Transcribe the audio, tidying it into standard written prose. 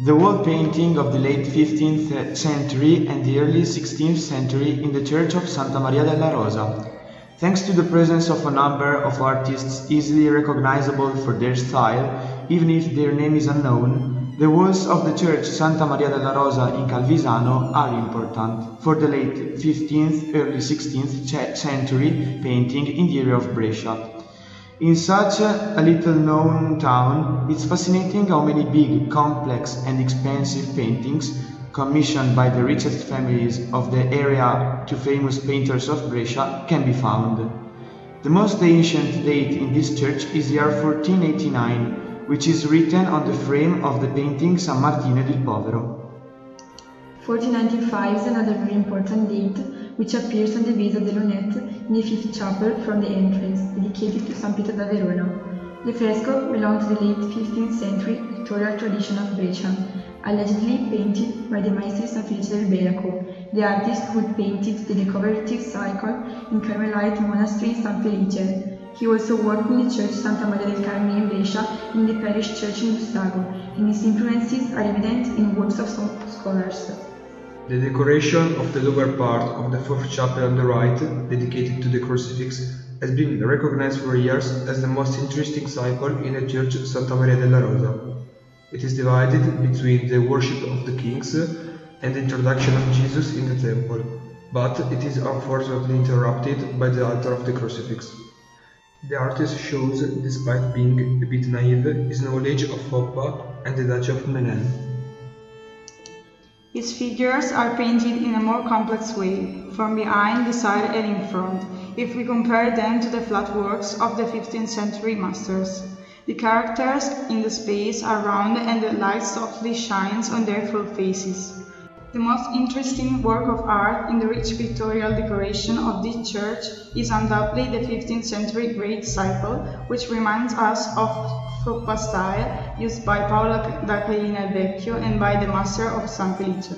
The wall painting of the late 15th century and the early 16th century in the church of Santa Maria della Rosa. Thanks to the presence of a number of artists easily recognizable for their style, even if their name is unknown, the walls of the church Santa Maria della Rosa in Calvisano are important for the late 15th, early 16th century painting in the area of Brescia. In such a little-known town, it's fascinating how many big, complex and expensive paintings, commissioned by the richest families of the area to famous painters of Brescia, can be found. The most ancient date in this church is the year 1489, which is written on the frame of the painting San Martino del Povero. 1495 is another very important date, which appears on the base of the lunette in the fifth chapel from the entrance, dedicated to San Pietro da Verona. The fresco belongs to the late 15th century pictorial tradition of Brescia, allegedly painted by the Maestri San Felice del Belaco, the artist who painted the decorative cycle in Carmelite monastery San Felice. He also worked in the church Santa Maria del Carmine in Brescia and in the parish church in Bustago, and his influences are evident in works of some scholars. The decoration of the lower part of the fourth chapel on the right, dedicated to the crucifix, has been recognized for years as the most interesting cycle in the church Santa Maria della Rosa. It is divided between the worship of the kings and the introduction of Jesus in the temple, but it is unfortunately interrupted by the altar of the crucifix. The artist shows, despite being a bit naive, his knowledge of Foppa and the Duchy of Milan. His figures are painted in a more complex way, from behind, the side and in front, if we compare them to the flat works of the 15th century masters. The characters in the space are round and the light softly shines on their full faces. The most interesting work of art in the rich pictorial decoration of this church is undoubtedly the 15th century Great Cycle, which reminds us of Foppa style used by Paolo da Cailina el Vecchio and by the master of San Felice.